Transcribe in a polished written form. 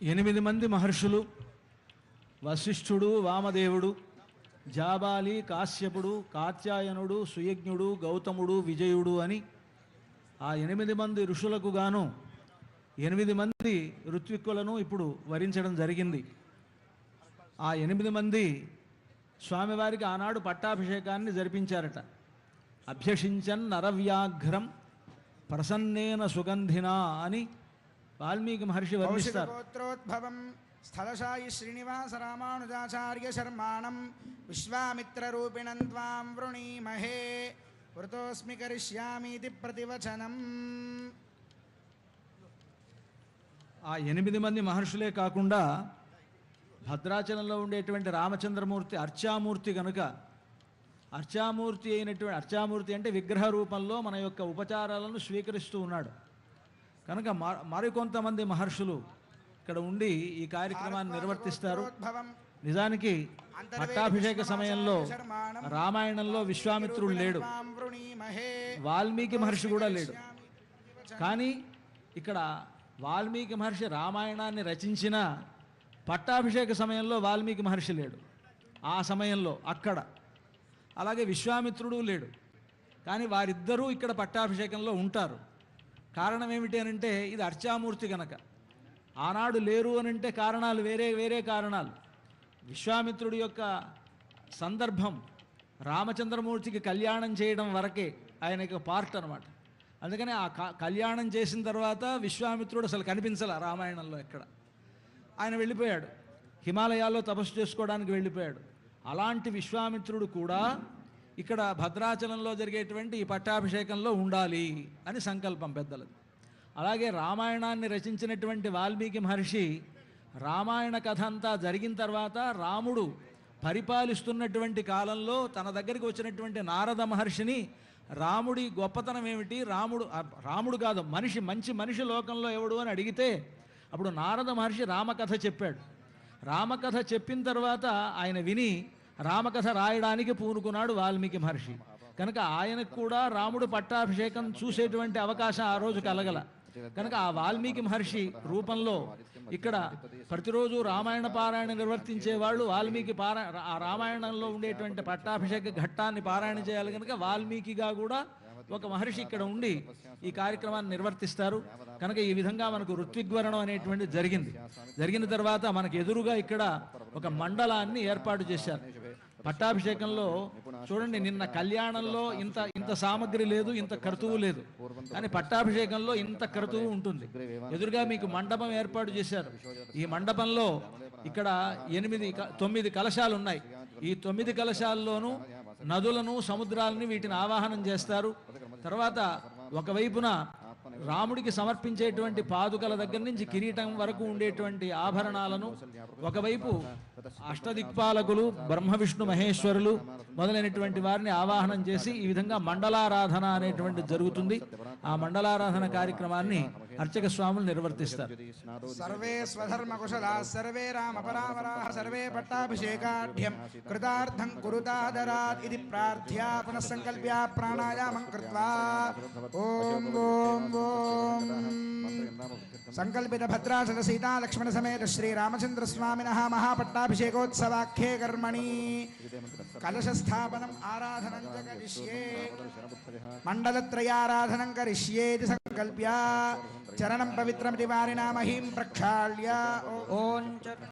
8 మంది మహర్షులు వశిష్ఠుడు, వామదేవుడు, జాబాలి, కాశ్యపుడు, కాత్యాయనుడు, సుయజ్ఞుడు, గౌతముడు, విజయుడు అని ఆ 8 మంది ఋషులకు గాను 8 మంది ఋత్విక్కులను ఇప్పుడు వరించడం జరిగింది. ఆ 8 మంది స్వామివారికి ఆనాడు పట్టాభిషేకాన్ని జరిపించారట. అభ్యషించన్ నరవ్యాఘ్రం ప్రసన్నేన సుగంధినా అని వాల్మీకి మహర్షి వర్ణిస్తారు. స్థలశాయి శ్రీనివాస రామానుజాచార్య శర్మాణం విశ్వామిత్రరూపిణం త్వాం వృణీమహే వృతోస్మి కరిష్యామీతి ప్రతివచనం. ఆ 8 మంది మహర్షులే కాకుండా భద్రాచలంలో ఉండేటువంటి రామచంద్రమూర్తి అర్చామూర్తి కనుక అర్చామూర్తి అంటే విగ్రహ రూపంలో మన యొక్క ఉపచారాలను స్వీకరిస్తూ ఉన్నాడు కనుక మరికొంతమంది మహర్షులు ఇక్కడ ఉండి ఈ కార్యక్రమాన్ని నిర్వర్తిస్తారు. నిజానికి పట్టాభిషేక సమయంలో రామాయణంలో విశ్వామిత్రుడు లేడు, వాల్మీకి మహర్షి కూడా లేడు. కానీ ఇక్కడ వాల్మీకి మహర్షి రామాయణాన్ని రచించిన పట్టాభిషేక సమయంలో వాల్మీకి మహర్షి లేడు. ఆ సమయంలో అక్కడ అలాగే విశ్వామిత్రుడు లేడు. కానీ వారిద్దరూ ఇక్కడ పట్టాభిషేకంలో ఉంటారు. కారణం ఏమిటి అనంటే ఇది అర్చామూర్తి కనుక. ఆనాడు లేరు అనంటే కారణాలు వేరే కారణాలు. విశ్వామిత్రుడి యొక్క సందర్భం రామచంద్రమూర్తికి కళ్యాణం చేయడం వరకే ఆయన యొక్క పార్ట్ అనమాట. అందుకని ఆ కళ్యాణం చేసిన తర్వాత విశ్వామిత్రుడు అసలు కనిపించాల రామాయణంలో ఎక్కడ. ఆయన వెళ్ళిపోయాడు, హిమాలయాల్లో తపస్సు చేసుకోవడానికి వెళ్ళిపోయాడు. అలాంటి విశ్వామిత్రుడు కూడా ఇక్కడ భద్రాచలంలో జరిగేటువంటి ఈ పట్టాభిషేకంలో ఉండాలి అని సంకల్పం పెద్దలది. అలాగే రామాయణాన్ని రచించినటువంటి వాల్మీకి మహర్షి రామాయణ కథ అంతా జరిగిన తర్వాత రాముడు పరిపాలిస్తున్నటువంటి కాలంలో తన దగ్గరికి వచ్చినటువంటి నారద మహర్షిని రాముడి గొప్పతనం ఏమిటి, రాముడు కాదు మంచి మనిషి లోకంలో ఎవడు అని అడిగితే అప్పుడు నారద మహర్షి రామకథ చెప్పాడు. రామకథ చెప్పిన తర్వాత ఆయన విని రామకథ రాయడానికి పూనుకున్నాడు వాల్మీకి మహర్షి. కనుక ఆయనకు కూడా రాముడు పట్టాభిషేకం చూసేటువంటి అవకాశం ఆ రోజు కలగల. కనుక ఆ వాల్మీకి మహర్షి రూపంలో ఇక్కడ ప్రతిరోజు రామాయణ పారాయణ నిర్వర్తించే వాళ్ళు వాల్మీకి ఆ రామాయణంలో ఉండేటువంటి పట్టాభిషేక ఘట్టాన్ని పారాయణ చేయాలి. కనుక వాల్మీకిగా కూడా ఒక మహర్షి ఇక్కడ ఉండి ఈ కార్యక్రమాన్ని నిర్వర్తిస్తారు. కనుక ఈ విధంగా మనకు ఋత్విగ్వరణం అనేటువంటిది జరిగిన తర్వాత మనకు ఎదురుగా ఇక్కడ ఒక మండలాన్ని ఏర్పాటు చేశారు. పట్టాభిషేకంలో చూడండి, నిన్న కళ్యాణంలో ఇంత సామగ్రి లేదు, ఇంత కర్తువు లేదు. కానీ పట్టాభిషేకంలో ఇంత కర్తువు ఉంటుంది. ఎదురుగా మీకు మండపం ఏర్పాటు చేశారు. ఈ మండపంలో ఇక్కడ 9 కలశాలు ఉన్నాయి. ఈ 9 కలశాల్లోనూ నదులను, సముద్రాలని వీటిని ఆవాహనం చేస్తారు. తర్వాత ఒకవైపున రాముడికి సమర్పించేటువంటి పాదుకల దగ్గర నుంచి కిరీటం వరకు ఉండేటువంటి ఆభరణాలను, ఒకవైపు అష్టదిక్పాలకులు, బ్రహ్మ విష్ణు మహేశ్వరులు మొదలైనటువంటి వారిని ఆవాహనం చేసి ఈ విధంగా మండలారాధన అనేటువంటి జరుగుతుంది. ఆ మండలారాధన కార్యక్రమాన్ని అర్చక స్వాములు నిర్వర్తిస్తారు. సర్వే స్వధర్మ కుశలా సర్వే రామపరావరాః సర్వే పట్టాభిషేకాఢ్యం కృతార్థం కురుతాదరాత్ ఇది ప్రార్థ్య పునః సంకల్ప్య ప్రాణాయామం కృత్వా ఓం ఓం ఓం సంకల్పిత భద్రాచల సీతా లక్ష్మణ సమేత శ్రీ రామచంద్ర స్వామినః మహాపట్టాభిషేకోత్సవాఖ్యే కర్మణి కలశస్థాపనం ఆరాధనం చ కరిష్యే మండలత్రయారాధనం కరిష్యేతి సంకల్ప్య చరణం పవిత్రమితి వారినా మహీం ప్రక్షాళ్య ఓం